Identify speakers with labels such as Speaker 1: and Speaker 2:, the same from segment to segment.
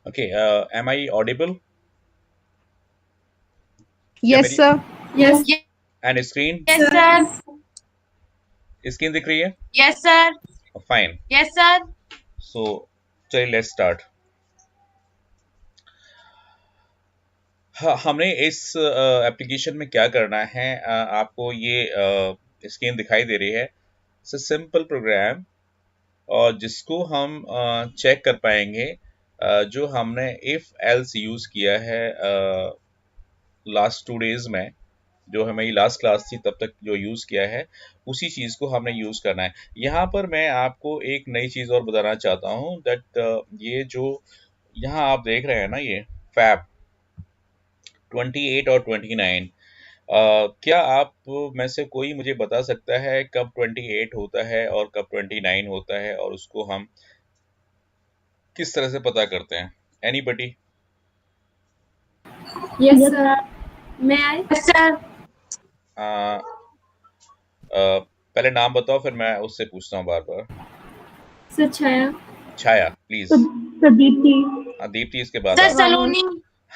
Speaker 1: Okay, am I audible? क्या
Speaker 2: Yes,
Speaker 1: मेरी
Speaker 2: sir.
Speaker 3: Yes,
Speaker 1: and screen
Speaker 3: yes, sir.
Speaker 1: Screen दिख रही है?
Speaker 3: Yes, sir.
Speaker 1: Fine.
Speaker 3: Yes, sir.
Speaker 1: सो चलिए लेट्स स्टार्ट. हाँ, हमने इस एप्लीकेशन में क्या करना है, आपको ये स्क्रीन दिखाई दे रही है. इट्स अ सिंपल प्रोग्राम और जिसको हम चेक कर पाएंगे, जो हमने इफ एल्स यूज किया है लास्ट 2 डेज में. जो हमारी लास्ट क्लास थी तब तक जो यूज़ किया है, उसी चीज़ को हमने यूज़ करना है. यहाँ पर मैं आपको एक नई चीज़ और बताना चाहता हूँ दैट ये जो यहाँ आप देख रहे हैं ना, ये फैब 28 और 29. क्या आप में से कोई मुझे बता सकता है कब 28 होता है और कब 29 होता है, और उसको हम किस तरह से पता करते हैं? Anybody?
Speaker 3: Yes, sir. May I? Yes, sir.
Speaker 1: पहले नाम बताओ, फिर मैं उससे पूछता हूँ बार बार.
Speaker 3: Sir, Chaya.
Speaker 1: Chhaya please.
Speaker 3: Saditi.
Speaker 1: हाँ, दीप्ति इसके बाद
Speaker 3: Sir,
Speaker 1: आप.
Speaker 3: Saloni.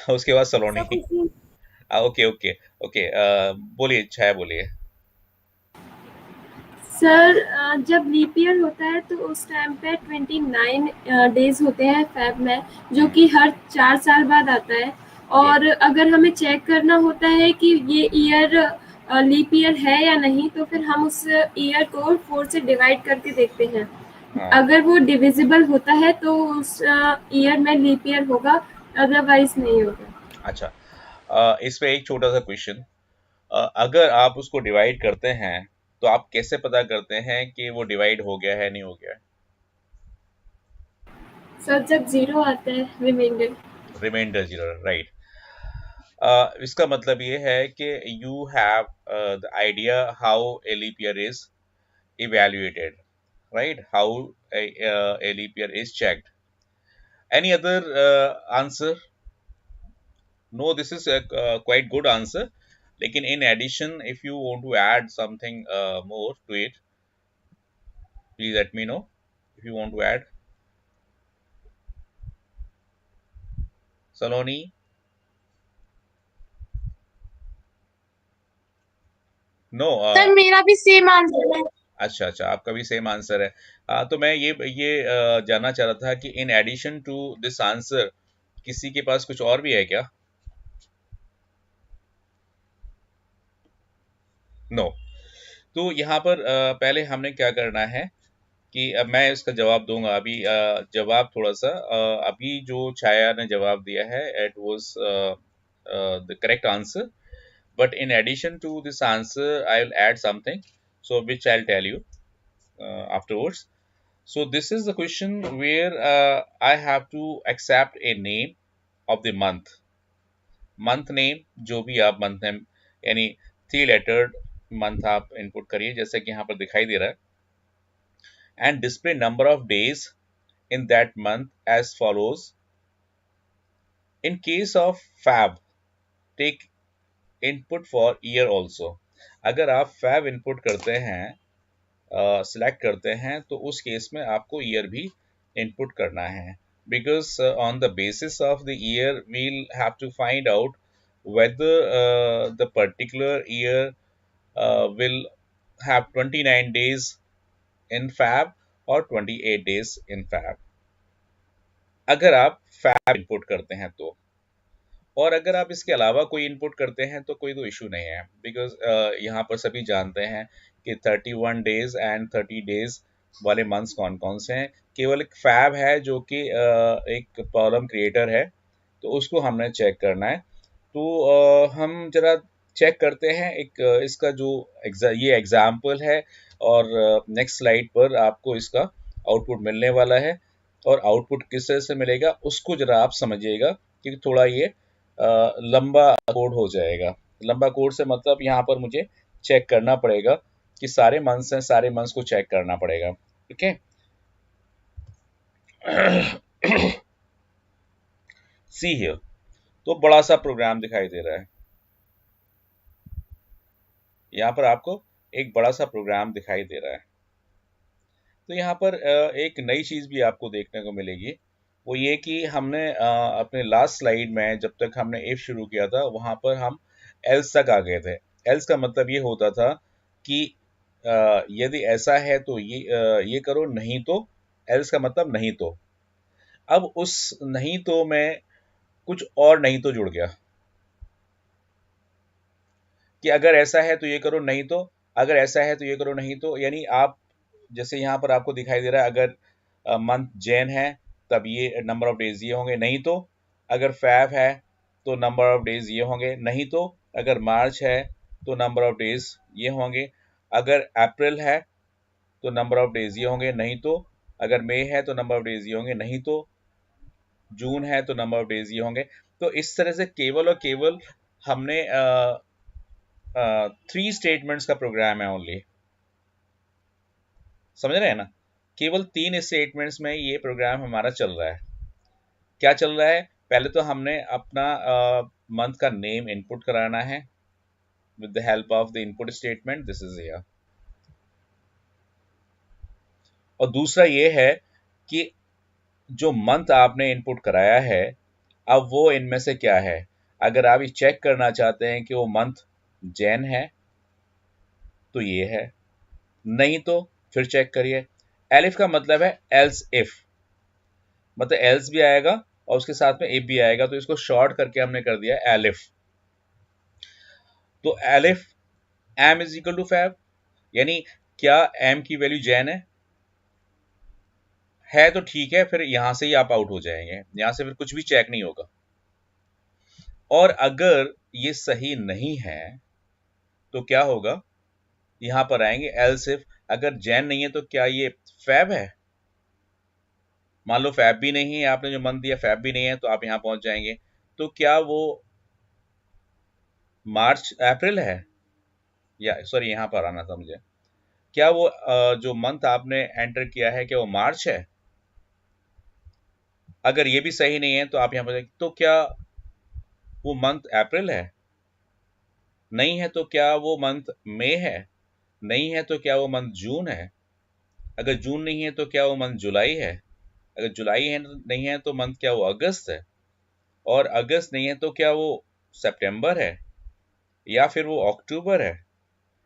Speaker 1: उसके बाद सलोनी.
Speaker 3: Sir, Kushi.
Speaker 1: Okay okay okay. बोलिए, छाया बोलिए.
Speaker 3: सर जब लीप ईयर होता है तो उस टाइम पे 29 डेज होते हैं फैब में, जो कि हर 4 साल बाद आता है.
Speaker 1: गुड.
Speaker 3: और अगर हमें चेक करना होता है कि ये ईयर लीप ईयर है या नहीं, तो फिर हम उस ईयर को 4 से डिवाइड करके देखते हैं.
Speaker 1: हाँ.
Speaker 3: अगर वो डिविजिबल होता है तो उस ईयर में लीप ईयर होगा, अदरवाइज नहीं होगा.
Speaker 1: अच्छा. इस पे एक छोटा सा क्वेश्चन. अगर आप उसको डिवाइड करते हैं तो आप कैसे पता करते हैं कि वो डिवाइड हो गया है, नहीं हो गया है?
Speaker 3: सर जब जीरो आता है रिमाइंडर.
Speaker 1: Remainder zero, right. इसका मतलब ये है कि you have the idea how a leap year is evaluated, right? How a leap year is checked. Any other answer? No, this is a quite good answer. लेकिन in addition, if you want to add something more to it, please let me know if you want to add. Saloni? No.
Speaker 3: Sir मेरा भी same answer है.
Speaker 1: अच्छा अच्छा, आपका भी same answer है. तो मैं ये जानना चाह रहा था कि in addition to this answer किसी के पास कुछ और भी है क्या? नो. तो यहाँ पर पहले हमने क्या करना है कि अब मैं इसका जवाब दूंगा अभी. जवाब थोड़ा सा अभी जो छाया ने जवाब दिया है, it was the correct answer. But in addition to this answer, I'll add something, so which I'll tell you afterwards. So this is the question where I have to accept a name of the month. Month name, जो भी आप month name यानी 3 lettered month आप input करिए, जैसे कि यहाँ पर दिखाई दे रहा है. And display number of days in that month as follows. In case of Fab, take input for year also. अगर आप Fab input करते हैं, सिलेक्ट करते हैं, तो उस केस में आपको ईयर भी इनपुट करना है. Because on the basis of the year we'll have to find out whether the particular year will have 29 days in Fab or 28 days in Fab. अगर आप Fab इनपुट करते हैं तो. और अगर आप इसके अलावा कोई इनपुट करते हैं तो कोई तो इशू नहीं है, बिकॉज यहाँ पर सभी जानते हैं कि 31 डेज एंड 30 डेज वाले मंथ्स कौन कौन से हैं. केवल एक फैब है जो कि एक प्रॉब्लम क्रिएटर है, तो उसको हमने चेक करना है. तो हम जरा चेक करते हैं एक इसका जो ये एग्जाम्पल है, और नेक्स्ट स्लाइड पर आपको इसका आउटपुट मिलने वाला है. और आउटपुट किस तरह से मिलेगा उसको जरा आप समझिएगा, क्योंकि थोड़ा ये लंबा कोड हो जाएगा. लंबा कोड से मतलब यहाँ पर मुझे चेक करना पड़ेगा कि सारे मंथ्स हैं, सारे मंथ्स को चेक करना पड़ेगा. ठीक है. सी हियर, तो बड़ा सा प्रोग्राम दिखाई दे रहा है. यहाँ पर आपको एक बड़ा सा प्रोग्राम दिखाई दे रहा है. तो यहाँ पर एक नई चीज भी आपको देखने को मिलेगी. वो ये कि हमने अपने लास्ट स्लाइड में जब तक हमने इफ शुरू किया था वहां पर हम एल्स तक आ गए थे। एल्स का मतलब ये होता था कि यदि ऐसा है तो ये करो, नहीं तो। एल्स का मतलब नहीं तो। अब उस नहीं तो में कुछ और नहीं तो जुड़ गया कि अगर ऐसा है तो ये करो, नहीं तो। अगर ऐसा है तो ये करो, नहीं तो। यानी आप जैसे यहाँ पर आपको दिखाई दे रहा है, अगर मंथ जैन है तब ये नंबर ऑफ डेज ये होंगे, नहीं तो। अगर फैब है तो नंबर ऑफ डेज ये होंगे, नहीं तो। अगर मार्च है तो नंबर ऑफ डेज ये होंगे। अगर अप्रैल है तो नंबर ऑफ डेज ये होंगे, नहीं तो। अगर मई है तो नंबर ऑफ डेज ये होंगे, नहीं तो। जून है तो नंबर ऑफ डेज ये होंगे। तो इस तरह से केवल और केवल हमने 3 स्टेटमेंट्स का प्रोग्राम है ओनली। समझ रहे हैं ना? केवल 3 स्टेटमेंट्स में ये प्रोग्राम हमारा चल रहा है। क्या चल रहा है? पहले तो हमने अपना मंथ का नेम इनपुट कराना है with the help of the input statement, this is here. और दूसरा ये है कि जो मंथ आपने इनपुट कराया है, अब वो इनमें से क्या है। अगर आप ये चेक करना चाहते हैं कि वो मंथ जैन है तो ये है, नहीं तो फिर चेक करिए। एलिफ का मतलब है एल्स इफ, मतलब एल्स भी आएगा और उसके साथ में इफ भी आएगा, तो इसको शॉर्ट करके हमने कर दिया एलिफ। तो elif M is equal to Feb, यानी क्या एम की वैल्यू जैन है तो ठीक है, फिर यहां से ही आप आउट हो जाएंगे, यहां से फिर कुछ भी चेक नहीं होगा। और अगर ये सही नहीं है तो क्या होगा, यहां पर आएंगे एल्स इफ। अगर जैन नहीं है तो क्या ये फैब है? मान लो फैब भी नहीं है, आपने जो मंथ दिया फैब भी नहीं है, तो आप यहां पहुंच जाएंगे। तो क्या वो मार्च अप्रैल है? या सॉरी, यहां पर आना था मुझे। क्या वो जो मंथ आपने एंटर किया है क्या वो मार्च है? अगर ये भी सही नहीं है तो आप यहां पर तो क्या वो मंथ अप्रैल है? नहीं है तो क्या वो मंथ मई है? नहीं है तो क्या वो मंथ जून है? अगर जून नहीं है तो क्या वो मंथ जुलाई है? अगर जुलाई है नहीं है तो मंथ क्या वो अगस्त है? और अगस्त नहीं है तो क्या वो सितंबर है या फिर वो अक्टूबर है?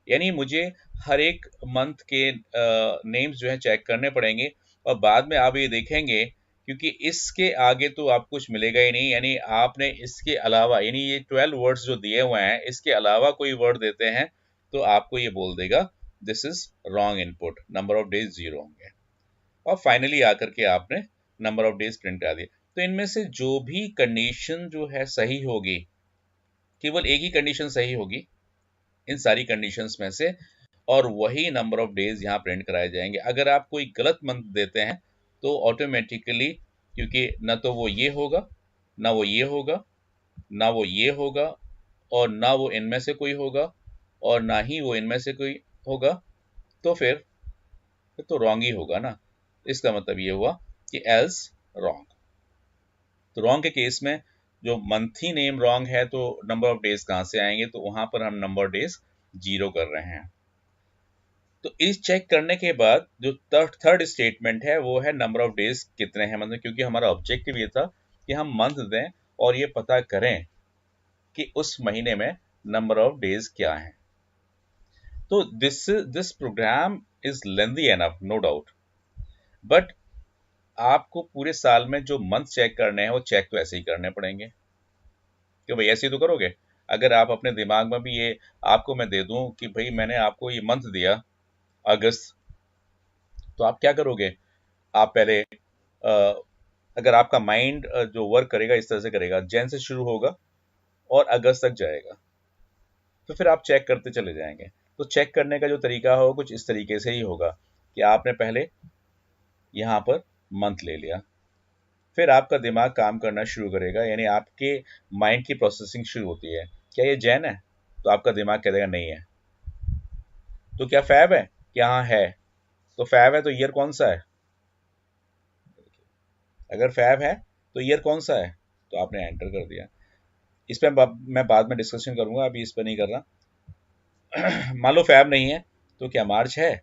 Speaker 1: यानी मुझे हर एक मंथ के नेम्स जो है चेक करने पड़ेंगे। और बाद में आप ये देखेंगे, क्योंकि इसके आगे तो आपको कुछ मिलेगा ही नहीं, यानी आपने इसके अलावा, यानी ये 12 वर्ड्स जो दिए हुए हैं इसके अलावा कोई वर्ड देते हैं तो आपको ये बोल देगा this is wrong input, number of days 0 होंगे। और फाइनली आकर के आपने नंबर ऑफ डेज प्रिंट कर दिए। तो इनमें से जो भी कंडीशन जो है सही होगी, केवल एक ही कंडीशन सही होगी इन सारी कंडीशंस में से, और वही नंबर ऑफ डेज यहाँ प्रिंट कराए जाएंगे। अगर आप कोई गलत मंथ देते हैं तो ऑटोमेटिकली, क्योंकि न तो वो ये होगा, ना वो ये होगा, ना वो ये होगा, और ना वो इनमें से कोई होगा, और ना ही वो इनमें से कोई होगा, तो फिर तो रॉन्ग ही होगा ना। इसका मतलब ये हुआ कि एल्स रॉन्ग। तो रॉन्ग के केस में जो मंथ ही नेम रॉन्ग है तो नंबर ऑफ डेज कहाँ से आएंगे, तो वहां पर हम नंबर ऑफ डेज 0 कर रहे हैं। तो इस चेक करने के बाद जो थर्ड स्टेटमेंट है वो है नंबर ऑफ डेज कितने हैं, मतलब क्योंकि हमारा ऑब्जेक्टिव ये था कि हम मंथ दें और ये पता करें कि उस महीने में नंबर ऑफ डेज क्या है। तो this program is lengthy enough, no doubt, but आपको पूरे साल में जो मंथ चेक करने हैं वो चेक तो ऐसे ही करने पड़ेंगे। क्यों भाई, ऐसे ही तो करोगे? अगर आप अपने दिमाग में भी ये, आपको मैं दे दूं कि भाई मैंने आपको ये मंथ दिया अगस्त, तो आप क्या करोगे? आप पहले अगर आपका माइंड जो वर्क करेगा इस तरह से करेगा, जैन से शुरू होगा और अगस्त तक जाएगा, तो फिर आप चेक करते चले जाएंगे। तो चेक करने का जो तरीका हो कुछ इस तरीके से ही होगा कि आपने पहले यहाँ पर मंथ ले लिया, फिर आपका दिमाग काम करना शुरू करेगा, यानी आपके माइंड की प्रोसेसिंग शुरू होती है। क्या ये जैन है? तो आपका दिमाग कह देगा नहीं है। तो क्या फैब है? क्या हाँ है। तो फैब है तो ईयर कौन सा है? अगर फैब है तो ईयर कौन सा है? तो आपने एंटर कर दिया। इस पर मैं बाद में डिस्कशन करूंगा, अभी इस पर नहीं कर रहा। मान लो फैब नहीं है तो क्या मार्च है?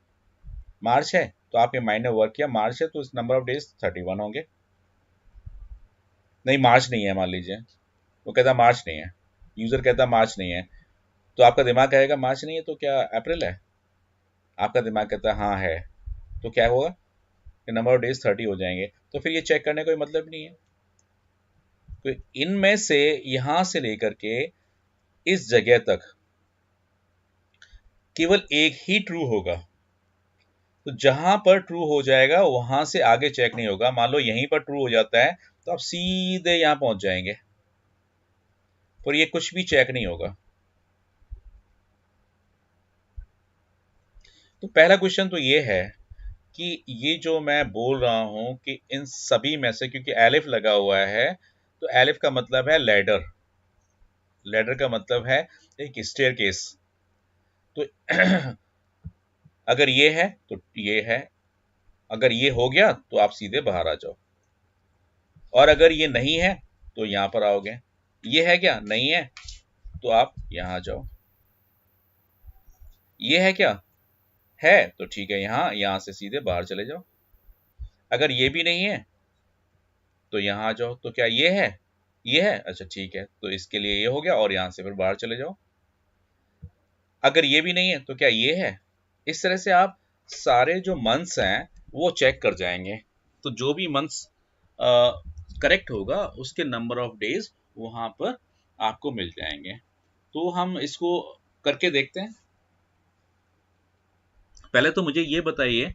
Speaker 1: मार्च है तो आपके माइंड ने वर्क किया, मार्च है तो इस नंबर ऑफ डेज 31 होंगे। नहीं मार्च नहीं है, मान लीजिए वो कहता मार्च नहीं है, यूजर कहता मार्च नहीं है, तो आपका दिमाग कहेगा मार्च नहीं है तो क्या अप्रैल है? आपका दिमाग कहता हाँ है, तो क्या होगा कि नंबर ऑफ डेज 30 हो जाएंगे, तो फिर ये चेक करने का कोई मतलब नहीं है। तो इनमें से यहां से लेकर के इस जगह तक केवल एक ही ट्रू होगा। तो जहां पर ट्रू हो जाएगा वहां से आगे चेक नहीं होगा। मान लो यहीं पर ट्रू हो जाता है तो आप सीधे यहां पहुंच जाएंगे, पर ये कुछ भी चेक नहीं होगा। तो पहला क्वेश्चन तो ये है कि ये जो मैं बोल रहा हूं कि इन सभी में से, क्योंकि एलिफ लगा हुआ है, तो एलिफ का मतलब है लैडर, लैडर का मतलब है एक स्टेयरकेस। तो अगर ये है तो ये है, अगर ये हो गया तो आप सीधे बाहर आ जाओ, और अगर ये नहीं है तो यहां पर आओगे। ये है क्या? नहीं है तो आप यहां आ जाओ। ये है क्या? है तो ठीक है, यहां से सीधे बाहर चले जाओ। अगर ये भी नहीं है तो यहां आ जाओ। तो क्या ये है? ये है, अच्छा ठीक है, तो इसके लिए ये हो गया, और यहां से फिर बाहर चले जाओ। अगर ये भी नहीं है तो क्या ये है? इस तरह से आप सारे जो मंथ्स हैं वो चेक कर जाएंगे। तो जो भी मंथ्स करेक्ट होगा उसके नंबर ऑफ डेज वहां पर आपको मिल जाएंगे। तो हम इसको करके देखते हैं। पहले तो मुझे ये बताइए,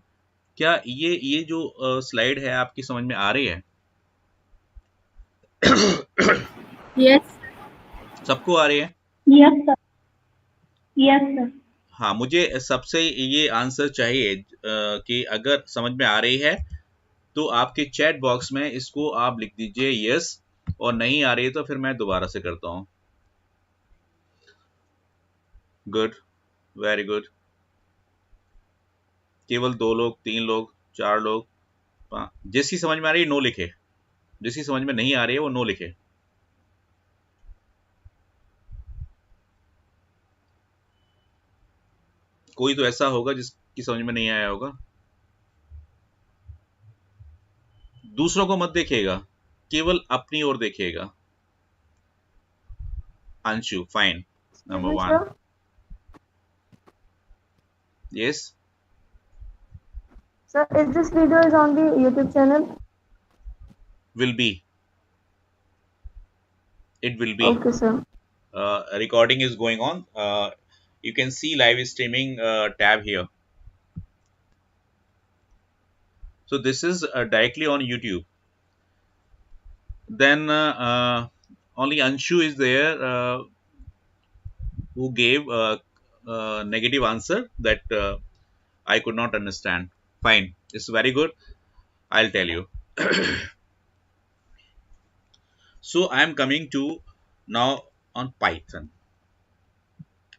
Speaker 1: क्या ये जो स्लाइड है आपकी समझ में आ रही है?
Speaker 3: यस।
Speaker 1: सबको आ रही है?
Speaker 2: Yes sir. Yes sir.
Speaker 1: हाँ, मुझे सबसे ये आंसर चाहिए कि अगर समझ में आ रही है तो आपके चैट बॉक्स में इसको आप लिख दीजिए यस, और नहीं आ रही है तो फिर मैं दोबारा से करता हूँ। Good, very good. केवल 2 लोग, 3 लोग, 4 लोग, जिसकी समझ में आ रही है नो लिखे, जिसकी समझ में नहीं आ रही है वो नो लिखे। कोई तो ऐसा होगा जिसकी समझ में नहीं आया होगा। दूसरों को मत देखिएगा, केवल अपनी ओर देखिएगा। Anshu, fine, number one.
Speaker 2: Sir
Speaker 1: yes,
Speaker 2: sir is this video is on the YouTube channel?
Speaker 1: Will be, it will be.
Speaker 2: Okay sir.
Speaker 1: Recording is going on. You can see live streaming tab here. So this is directly on YouTube. Then only Anshu is there who gave negative answer that I could not understand. Fine, it's very good. I'll tell you. So I am coming to now on Python.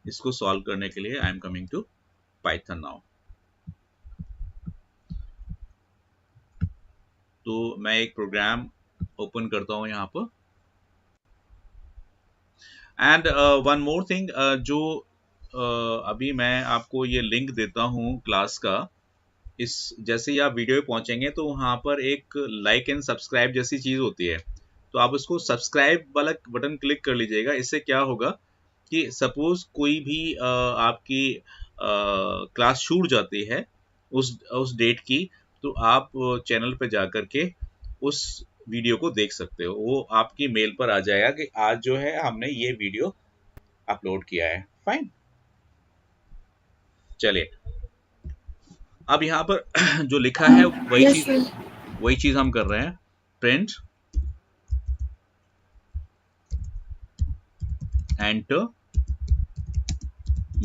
Speaker 1: इसको सॉल्व करने के लिए I am coming to Python now. तो मैं एक programme open करता हूं यहाँ पर। एंड वन मोर थिंग, जो अभी मैं आपको ये लिंक देता हूँ क्लास का, इस जैसे ही आप वीडियो पे पहुंचेंगे तो वहाँ पर एक लाइक एंड सब्सक्राइब जैसी चीज़ होती है, तो आप उसको सब्सक्राइब वाला बटन क्लिक कर लीजिएगा। इससे क्या होगा कि सपोज कोई भी आपकी क्लास छूट जाती है उस डेट की, तो आप चैनल पे जा करके उस वीडियो को देख सकते हो। वो आपकी मेल पर आ जाएगा कि आज जो है हमने ये वीडियो अपलोड किया है। फाइन, चलिए अब यहाँ पर जो लिखा है
Speaker 3: यस सर।
Speaker 1: वही चीज हम कर रहे हैं। Print enter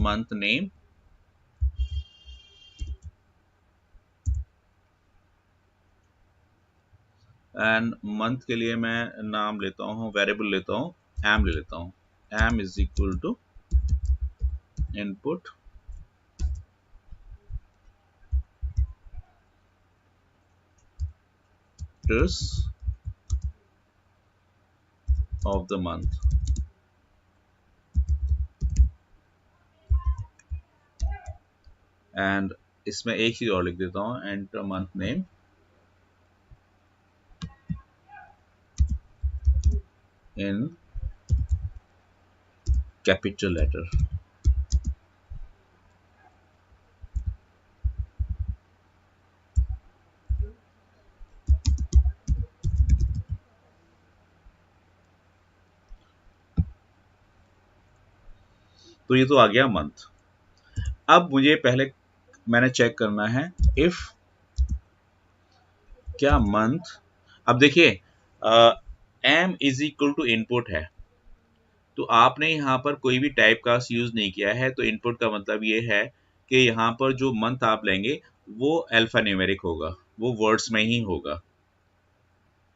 Speaker 1: month name and month के लिए मैं नाम लेता हूँ, वेरिएबल लेता हूँ, एम ले लेता हूँ। M is equal to input of the month. And इसमें एक चीज और लिख देता हूँ, enter month name in capital letter. तो ये तो आ गया मंथ। अब मुझे पहले मैंने चेक करना है इफ क्या मंथ, अब देखिए M is equal to input है, तो आपने यहाँ पर कोई भी टाइप कास्ट यूज नहीं किया है, तो इनपुट का मतलब ये है कि यहाँ पर जो मंथ आप लेंगे वो अल्फा न्यूमेरिक होगा, वो वर्ड्स में ही होगा।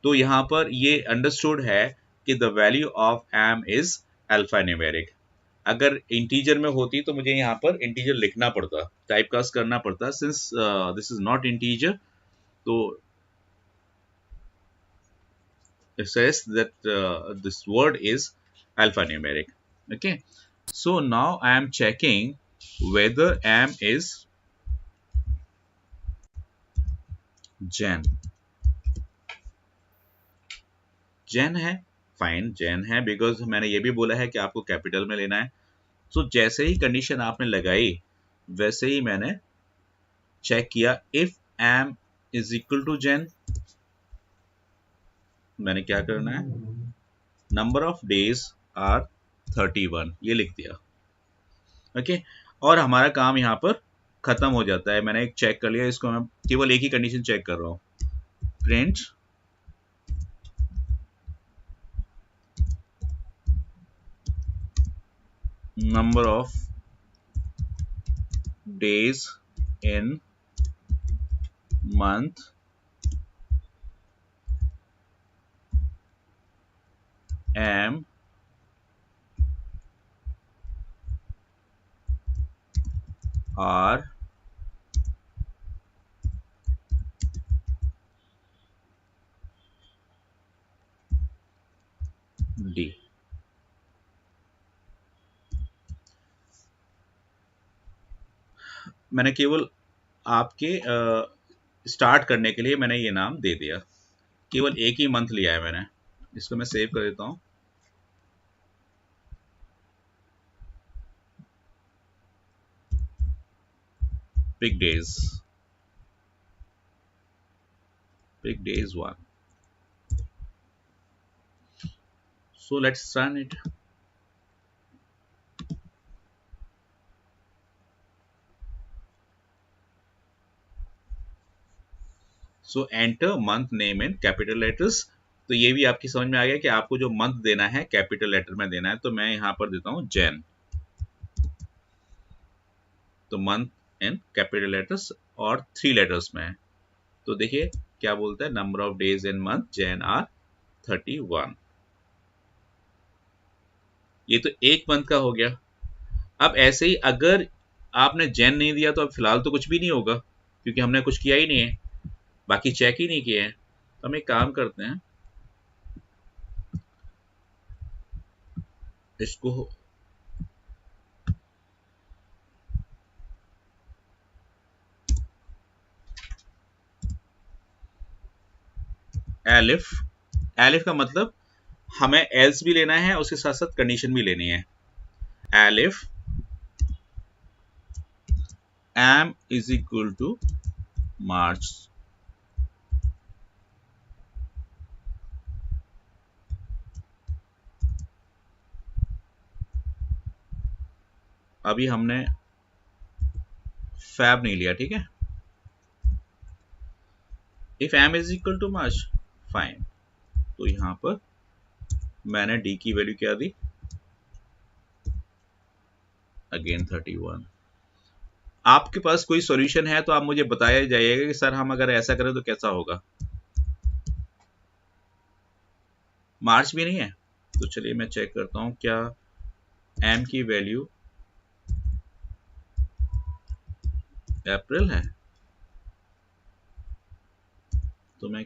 Speaker 1: तो यहाँ पर ये अंडरस्टूड है कि the value of M is alphanumeric. अगर इंटीजर में होती तो मुझे यहाँ पर इंटीजर लिखना पड़ता, टाइप कास्ट करना पड़ता, since this is not integer, तो it says that this word is alphanumeric. Okay, so now I am checking whether am is gen है, फाइन gen है, बिकॉज मैंने ये भी बोला है कि आपको कैपिटल में लेना है। so जैसे ही कंडीशन आपने लगाई वैसे ही मैंने चेक किया if am is equal to gen, मैंने क्या करना है, नंबर ऑफ डेज आर 31 ये लिख दिया। ओके, और हमारा काम यहाँ पर खत्म हो जाता है। मैंने एक चेक कर लिया, इसको मैं केवल एक ही कंडीशन चेक कर रहा हूँ, print number of days in month M R D. मैंने केवल आपके स्टार्ट करने के लिए मैंने ये नाम दे दिया, केवल एक ही मंथ लिया है मैंने। इसको मैं सेव कर देता हूँ। pick days 1, so let's run it। so enter month name in capital letters। तो ये भी आपकी समझ में आ गया कि आपको जो मंथ देना है कैपिटल लेटर में देना है, तो मैं यहां पर देता हूं जैन, तो मंथ इन कैपिटल लेटर्स और 3 लेटर्स में है। तो देखिए क्या बोलता है, number of days in month Jan are 31। ये तो एक मंथ का हो गया। अब ऐसे ही अगर आपने जैन नहीं दिया तो अब फिलहाल तो कुछ भी नहीं होगा, क्योंकि हमने कुछ किया ही नहीं है, बाकी चेक ही नहीं किए हैं। तो हम एक काम करते हैं, इसको एलिफ, एलिफ का मतलब हमें एल्स भी लेना है, उसके साथ साथ कंडीशन भी लेनी है। Elif M is equal to March, अभी हमने फैब नहीं लिया, ठीक है। If M is equal to March, fine. तो यहां पर मैंने डी की वैल्यू क्या दी, अगेन 31। आपके पास कोई सॉल्यूशन है तो आप मुझे बताया जाइएगा कि सर हम अगर ऐसा करें तो कैसा होगा। मार्च भी नहीं है, तो चलिए मैं चेक करता हूं क्या एम की वैल्यू अप्रैल है, तो मैं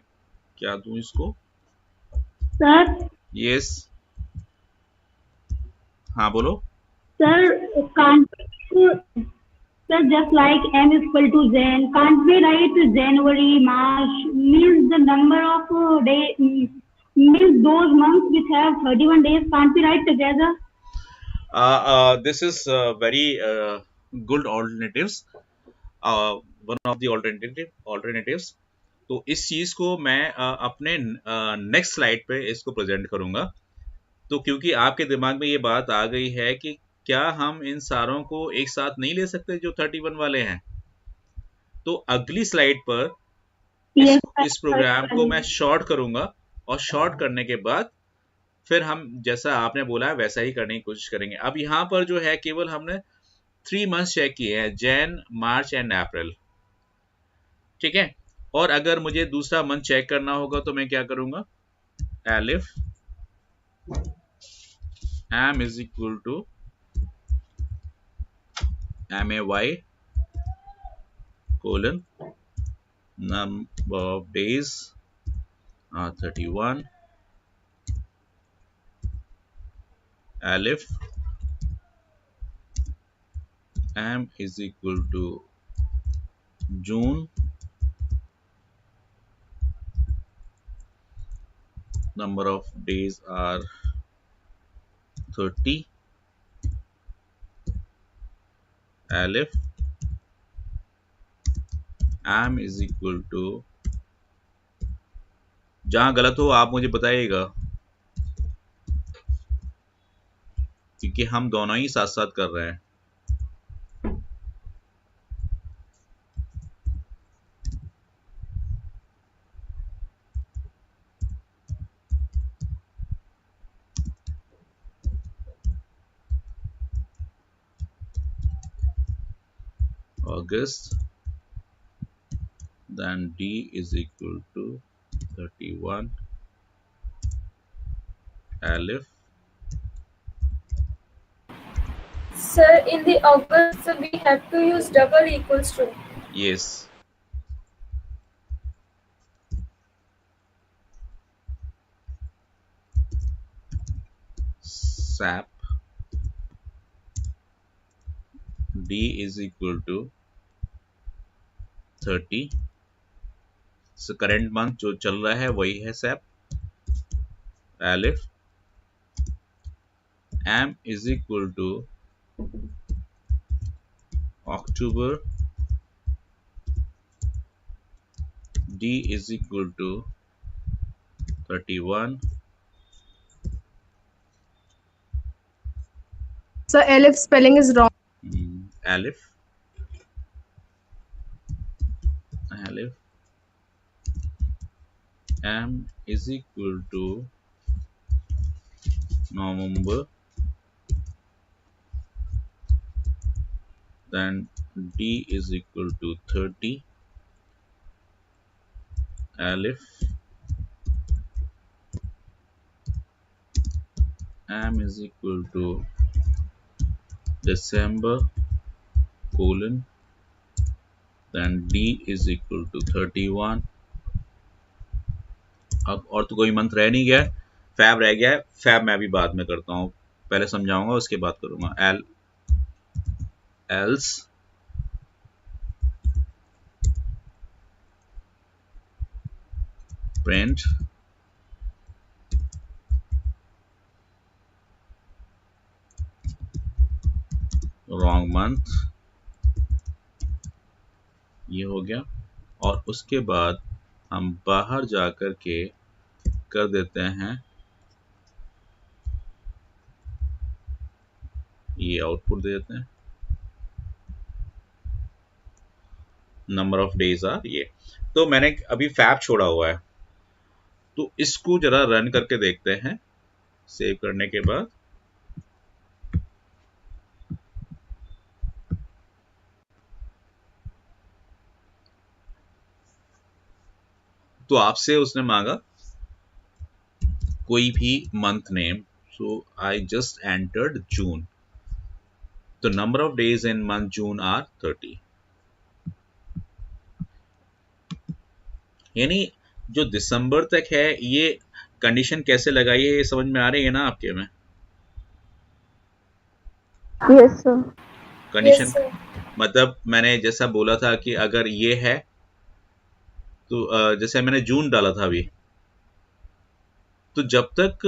Speaker 1: क्या दूं इसको,
Speaker 2: सर
Speaker 1: यस, हाँ बोलो।
Speaker 2: Sir sir, just like m is equal to jan, can't we write January, March, means the number of day, means those months which have 31 days can't be write together?
Speaker 1: This is very good alternatives. One of the alternatives. तो इस चीज को मैं अपने next slide पे इसको present करूंगा। तो क्योंकि आपके दिमाग में ये बात आ गई है कि क्या हम इन सारों को एक साथ नहीं ले सकते जो 31 वाले हैं, तो अगली स्लाइड पर
Speaker 2: Yes,
Speaker 1: इस प्रोग्राम को मैं शॉर्ट करूंगा और शॉर्ट करने के बाद फिर हम जैसा आपने बोला है वैसा ही करने की कोशिश करेंगे। अब यहाँ पर जो है केवल हमने 3 मंथ्स चेक किए हैं, जैन, मार्च एंड अप्रैल, ठीक है। और अगर मुझे दूसरा मंथ चेक करना होगा तो मैं क्या करूंगा, elif M is equal to may colon number of days are 31 alif m is equal to June number of days are 30 alif m is equal to, जहां गलत हो आप मुझे बताइएगा क्योंकि हम दोनों ही साथ साथ कर रहे हैं। August, then D is equal to 31 alif.
Speaker 3: Sir, in the August we have to use double equals to.
Speaker 1: Yes. SAP D is equal to 30. So current month जो चल रहा है वही है SAP. Alif M is equal to October. D is equal to 31.
Speaker 4: So Alif spelling is wrong.
Speaker 1: Alif M is equal to November, then D is equal to 30 alif M is equal to December colon, then D is equal to 31. अब और तो कोई month रह नहीं गया, fab रह गया है। फैब मैं भी बाद में करता हूँ, पहले समझाऊंगा उसके बाद करूंगा। एल्स प्रिंट रॉन्ग मंथ, ये हो गया। और उसके बाद हम बाहर जाकर के कर देते हैं ये आउटपुट दे देते हैं, नंबर ऑफ डेज आर ये। तो मैंने अभी फैब छोड़ा हुआ है, तो इसको जरा रन करके देखते हैं सेव करने के बाद। तो आपसे उसने मांगा कोई भी month name, so I just entered June. तो number of days in month June are 30। यानी जो दिसंबर तक है ये कंडीशन कैसे लगाई है ये समझ में आ रही है ना आपके में?
Speaker 4: Yes sir.
Speaker 1: Condition
Speaker 3: Yes, sir.
Speaker 1: मतलब मैंने जैसा बोला था कि अगर ये है तो जैसे मैंने जून डाला था अभी, तो जब तक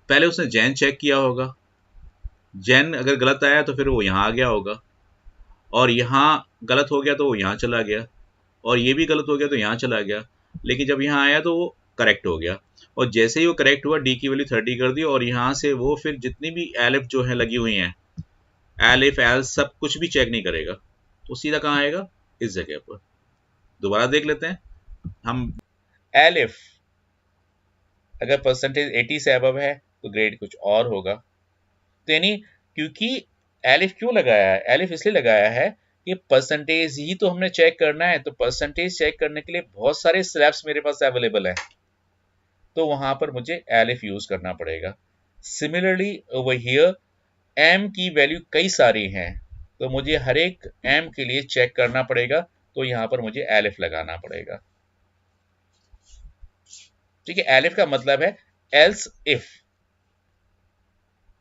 Speaker 1: पहले उसने जैन चेक किया होगा, जैन अगर गलत आया तो फिर वो यहाँ आ गया होगा, और यहाँ गलत हो गया तो वो यहाँ चला गया, और ये भी गलत हो गया तो यहाँ चला गया, लेकिन जब यहाँ आया तो वो करेक्ट हो गया। और जैसे ही वो करेक्ट हुआ, डी की वैल्यू 30 कर दी, और यहाँ से वो फिर जितनी भी एलिफ जो है लगी हुई हैं, एलिफ एल्स सब कुछ भी चेक नहीं करेगा, तो सीधा कहाँ आएगा, इस जगह पर। दोबारा देख लेते हैं हम। एलिफ अगर परसेंटेज 80 से अबव है तो ग्रेड कुछ और होगा। तो यानी क्योंकि एलिफ क्यों लगाया है, एलिफ इसलिए लगाया है कि परसेंटेज ही तो हमने चेक करना है, तो परसेंटेज चेक करने के लिए बहुत सारे स्लैब्स मेरे पास अवेलेबल है, तो वहां पर मुझे एलिफ यूज करना पड़ेगा। सिमिलरली ओवर हियर एम की वैल्यू कई सारी हैं, तो मुझे हर एक एम के लिए चेक करना पड़ेगा, तो यहां पर मुझे एलिफ लगाना पड़ेगा। ठीक है, एलिफ का मतलब है एल्स इफ।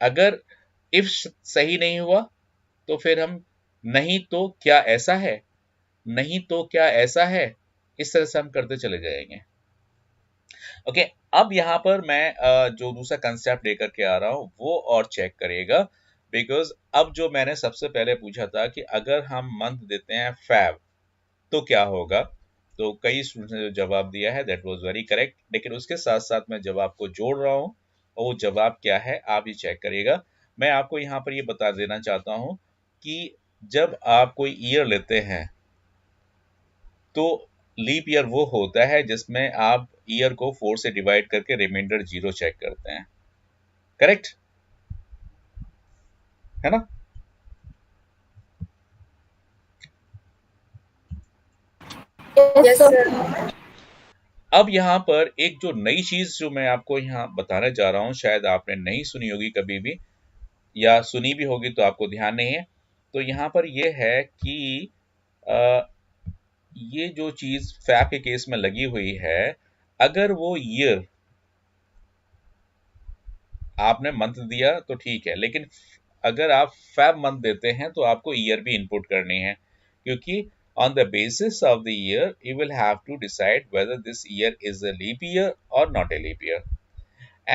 Speaker 1: अगर इफ सही नहीं हुआ तो फिर हम नहीं तो क्या ऐसा है, नहीं तो क्या ऐसा है, इस तरह से हम करते चले जाएंगे। ओके, अब यहां पर मैं जो दूसरा कंसेप्ट लेकर के आ रहा हूं वो और चेक करिएगा, बिकॉज अब जो मैंने सबसे पहले पूछा था कि अगर हम मंथ देते हैं फैब तो क्या होगा, तो कई स्टूडेंट्स ने जो जवाब दिया है दैट वाज वेरी करेक्ट, लेकिन उसके साथ साथ मैं जवाब को जोड़ रहा हूं, और वो जवाब क्या है आप ये चेक करिएगा। मैं आपको यहाँ पर ये बता देना चाहता हूं कि जब आप कोई ईयर लेते हैं तो लीप ईयर वो होता है जिसमें आप ईयर को 4 से डिवाइड करके रिमाइंडर 0 चेक करते हैं। करेक्ट है ना?
Speaker 3: Yes sir.
Speaker 1: अब यहाँ पर एक जो नई चीज जो मैं आपको यहाँ बताने जा रहा हूँ, शायद आपने नहीं सुनी होगी कभी भी, या सुनी भी होगी तो आपको ध्यान नहीं है। तो यहाँ पर ये है कि ये जो चीज फैब के केस में लगी हुई है, अगर वो ईयर आपने मंथ दिया तो ठीक है, लेकिन अगर आप फैब मंथ देते हैं तो आपको ईयर भी इनपुट करनी है, क्योंकि on the basis of the year you will have to decide whether this year is a leap year or not a leap year।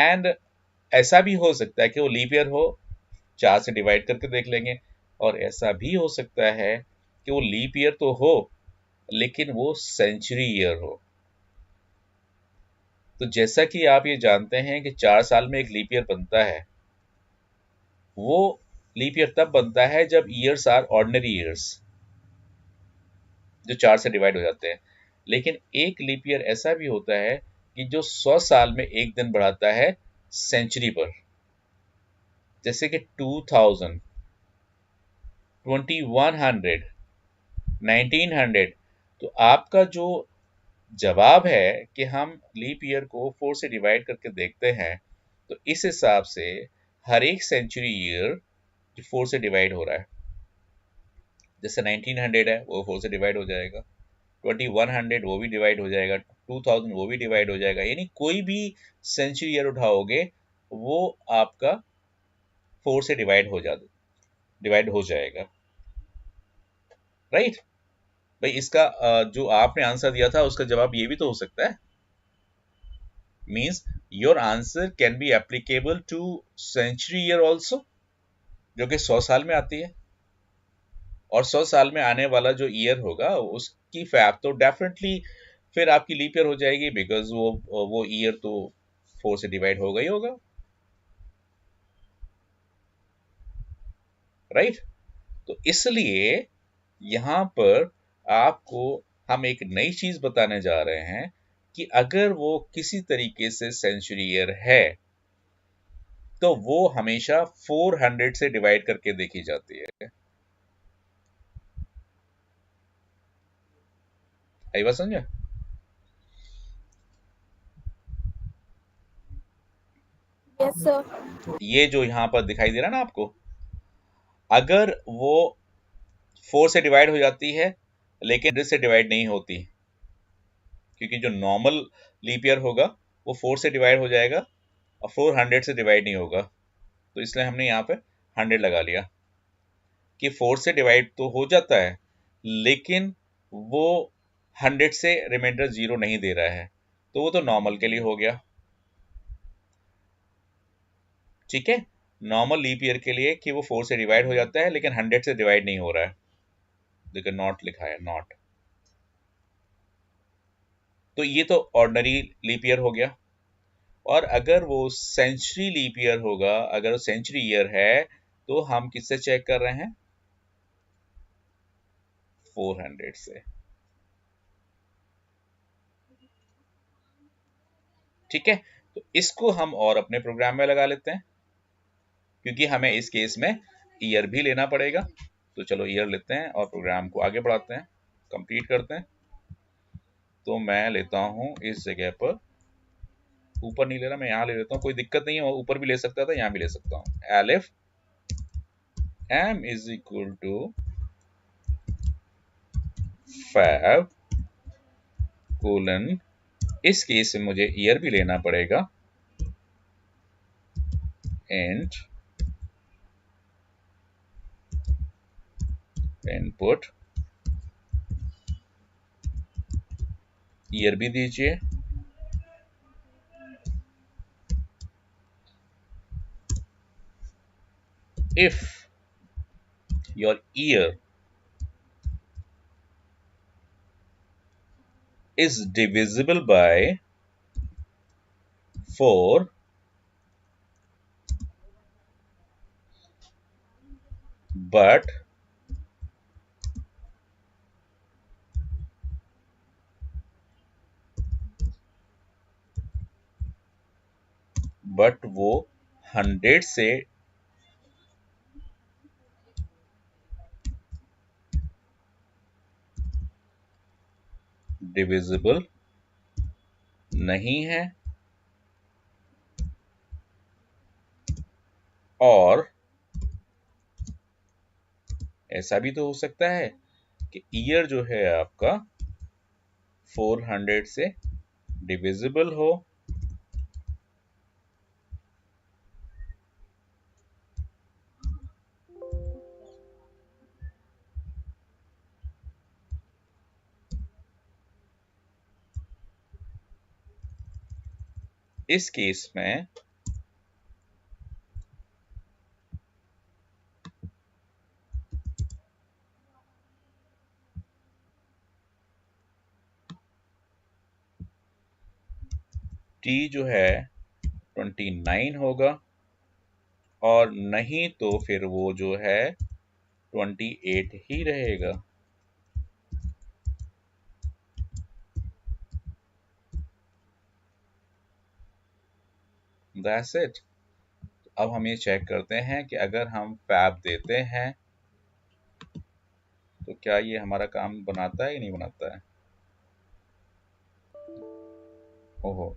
Speaker 1: and ऐसा भी हो सकता है कि वो लीप ईयर हो, 4 से डिवाइड करके देख लेंगे, और ऐसा भी हो सकता है कि वो लीप ईयर तो हो लेकिन वो सेंचुरी ईयर हो। तो जैसा कि आप ये जानते हैं कि 4 साल में एक लीप ईयर बनता है, वो लीप ईयर तब बनता है जब ईयर्स आर ऑर्डिनरी ईयर्स, जो 4 से डिवाइड हो जाते हैं। लेकिन एक लीप ईयर ऐसा भी होता है कि जो 100 साल में एक दिन बढ़ाता है सेंचुरी पर, जैसे कि 2000, 2100, 1900। तो आपका जो जवाब है कि हम लीप ईयर को 4 से डिवाइड करके देखते हैं, तो इस हिसाब से हर एक सेंचुरी ईयर जो 4 से डिवाइड हो रहा है, जैसे 1900 है वो 4 से डिवाइड हो जाएगा, 2100 वो भी डिवाइड हो जाएगा, 2000 वो भी डिवाइड हो जाएगा, यानी कोई भी सेंचुरी ईयर उठाओगे वो आपका 4 से डिवाइड हो जाएगा। राइट भाई, इसका जो आपने आंसर दिया था उसका जवाब ये भी तो हो सकता है, means your answer can be applicable to century year also, जो कि 100 साल में आती है, और 100 साल में आने वाला जो ईयर होगा उसकी फैब तो डेफिनेटली फिर आपकी लीप ईयर हो जाएगी, बिकॉज वो ईयर तो 4 से डिवाइड होगा ही होगा। राइट, तो इसलिए यहां पर आपको हम एक नई चीज बताने जा रहे हैं कि अगर वो किसी तरीके से सेंचुरी ईयर है तो वो हमेशा 400 से डिवाइड करके देखी जाती है। आई बात समझे?
Speaker 3: Yes sir.
Speaker 1: ये जो यहां पर दिखाई दे रहा है ना आपको, अगर वो 4 से डिवाइड हो जाती है लेकिन 100 से डिवाइड नहीं होती, क्योंकि जो नॉर्मल लीप ईयर होगा वो 4 से डिवाइड हो जाएगा और 400 से डिवाइड नहीं होगा, तो इसलिए हमने यहाँ पे 100 लगा लिया कि 4 से डिवाइड तो हो जाता है लेकिन वो 100 से रिमाइंडर 0 नहीं दे रहा है, तो वो तो नॉर्मल के लिए हो गया। ठीक है। नॉर्मल लीप ईयर के लिए कि वो 4 से डिवाइड हो जाता है, लेकिन 100 से डिवाइड नहीं हो रहा है। देखिए नॉट लिखा है, नॉट। तो ये तो ऑर्डिनरी लीप ईयर हो गया। और अगर वो सेंचुरी लीप ईयर होगा, अगर वो सेंचुरी ईयर है, तो हम किससे चेक कर रहे हैं? 400 से। ठीक है, तो इसको हम और अपने प्रोग्राम में लगा लेते हैं, क्योंकि हमें इस केस में ईयर भी लेना पड़ेगा। तो चलो ईयर लेते हैं और प्रोग्राम को आगे बढ़ाते हैं, कंप्लीट करते हैं। तो मैं लेता हूं इस जगह पर, ऊपर नहीं ले रहा, मैं यहाँ ले लेता हूँ, कोई दिक्कत नहीं है, ऊपर भी ले सकता था, यहाँ भी ले सकता हूँ। Elif m is equal to Feb colon, इस केस में मुझे ईयर भी लेना पड़ेगा, एंड इनपुट ईयर भी दीजिए। If your year is divisible by 4, but वो 100 से डिविजिबल नहीं है, और ऐसा भी तो हो सकता है कि ईयर जो है आपका 400 से डिविजिबल हो। इस केस में t जो है 29 होगा, और नहीं तो फिर वो जो है 28 ही रहेगा। That's it। अब हम ये चेक करते हैं कि अगर हम फैब देते हैं तो क्या ये हमारा काम बनाता है या नहीं बनाता है। ओहो,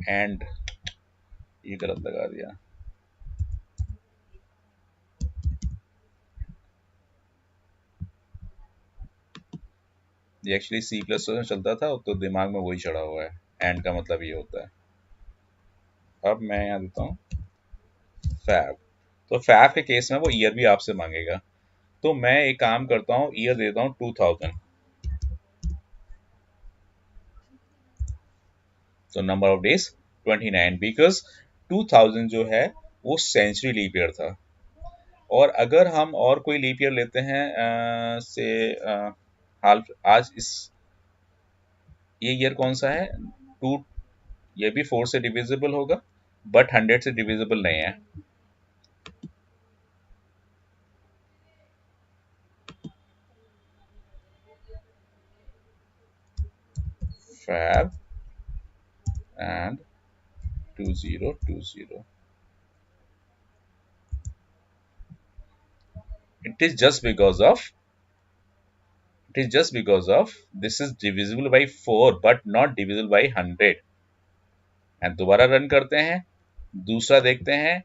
Speaker 1: एंड ये गलत लगा दिया। ये एक्चुअली सी प्लस में चलता था, तो दिमाग में वही चढ़ा हुआ है, एंड का मतलब ये होता है। अब मैं यहाँ देता हूँ फैब, तो फैब के केस में वो ईयर भी आपसे मांगेगा। तो मैं एक काम करता हूँ, ईयर देता हूँ 2000। तो नंबर ऑफ डेज 29, बिकॉज 2000 जो है वो सेंचुरी लीप ईयर था। और अगर हम और कोई लीप ईयर लेते हैं, से हाल आज इस ये ईयर कौन सा है, 2, ये भी 4 से डिविजिबल होगा, बट 100 से डिविजिबल नहीं है। Feb and 2020, it is just because of this is divisible by 4 but not divisible by 100। And दोबारा रन करते हैं, दूसरा देखते हैं,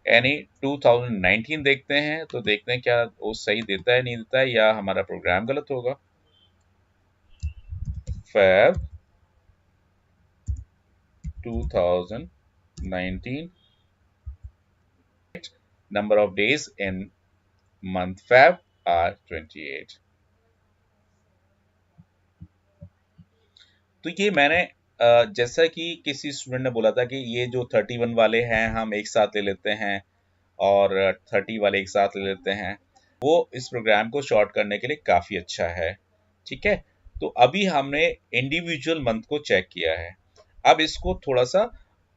Speaker 1: यानी 2019 देखते हैं, तो देखते हैं क्या वो सही देता है नहीं देता है, या हमारा प्रोग्राम गलत होगा। Feb 2019, number of days in month Feb are 28। तो ये मैंने जैसा कि किसी स्टूडेंट ने बोला था कि ये जो 31 वाले हैं हम एक साथ ले लेते हैं और 30 वाले एक साथ ले लेते हैं, वो इस प्रोग्राम को शॉर्ट करने के लिए काफ़ी अच्छा है। ठीक है, तो अभी हमने इंडिविजुअल मंथ को चेक किया है। अब इसको थोड़ा सा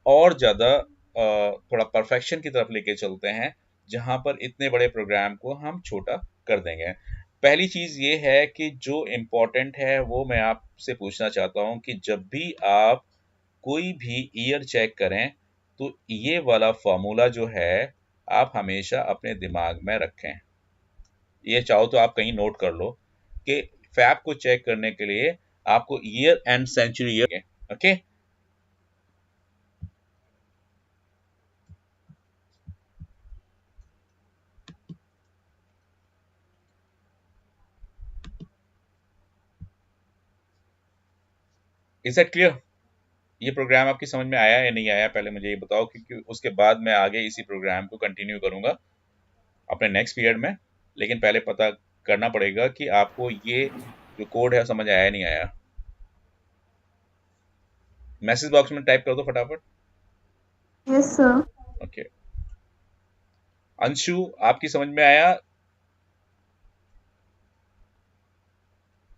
Speaker 1: और ज़्यादा थोड़ा परफेक्शन की तरफ लेके चलते हैं, जहाँ पर इतने बड़े प्रोग्राम को हम छोटा कर देंगे। पहली चीज़ ये है कि जो इम्पोर्टेंट है वो मैं आपसे पूछना चाहता हूँ कि जब भी आप कोई भी ईयर चेक करें तो ये वाला फॉर्मूला जो है आप हमेशा अपने दिमाग में रखें। ये चाहो तो आप कहीं नोट कर लो कि फैब को चेक करने के लिए आपको year and century year, okay. Is that clear? ये प्रोग्राम आपकी समझ में आया या नहीं आया, पहले मुझे ये बताओ, क्योंकि उसके बाद मैं आगे इसी प्रोग्राम को कंटिन्यू करूंगा अपने नेक्स्ट पीरियड में। लेकिन पहले पता करना पड़ेगा कि आपको ये जो कोड है समझ आया नहीं आया। मैसेज बॉक्स में टाइप कर दो फटाफट।
Speaker 4: Yes, sir.
Speaker 1: ओके, अंशु आपकी समझ में आया?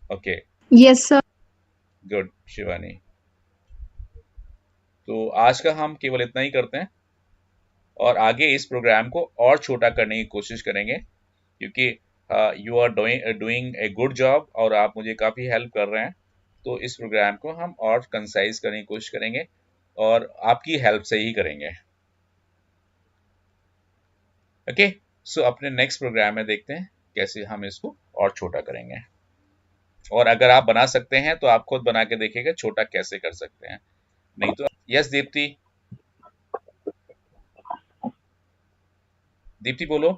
Speaker 1: Okay,
Speaker 4: Yes, sir.
Speaker 1: Good Shivani. तो आज का हम केवल इतना ही करते हैं और आगे इस प्रोग्राम को और छोटा करने की कोशिश करेंगे, क्योंकि you are doing a good job और आप मुझे काफ़ी हेल्प कर रहे हैं। तो इस प्रोग्राम को हम और कंसाइज करने की कोशिश करेंगे और आपकी हेल्प से ही करेंगे। ओके, सो अपने नेक्स्ट प्रोग्राम में देखते हैं कैसे हम इसको और छोटा करेंगे। और अगर आप बना सकते हैं तो आप खुद बना के देखिएगा छोटा कैसे कर सकते हैं, नहीं तो। यस दीप्ति, दीप्ति बोलो।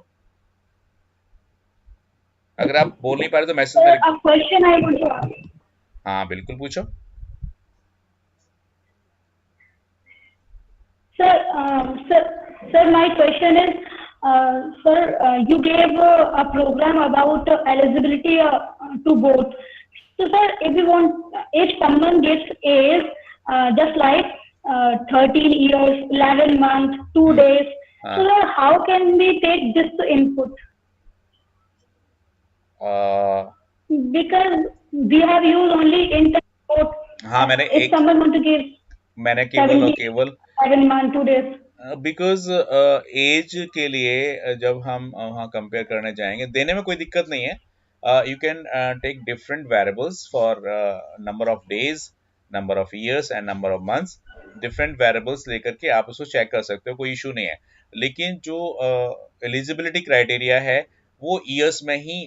Speaker 1: अगर आप बोल नहीं पा रहे तो मैसेज
Speaker 2: Sir,
Speaker 1: में
Speaker 2: a question I want to ask.
Speaker 1: हाँ बिल्कुल पूछो।
Speaker 2: Sir, sir, my question is, sir, you gave a program about eligibility to vote. So, sir, if someone gets age just like 13 years, 11 months, 2 days, so sir, how can we take this input? Because we have used only internet vote.
Speaker 1: हाँ
Speaker 2: If someone want to give
Speaker 1: मैंने केवल और केवल
Speaker 2: 7 months, 2 days.
Speaker 1: Because as के लिए जब हम वहाँ कंपेयर करने जाएंगे, देने में कोई दिक्कत नहीं है। You can take different variables for number of days, number of years and number of months. Different variables लेकर के आप उसको चेक कर सकते हो, कोई इशू नहीं है। लेकिन जो एलिजिबिलिटी क्राइटेरिया है वो ईयर्स में ही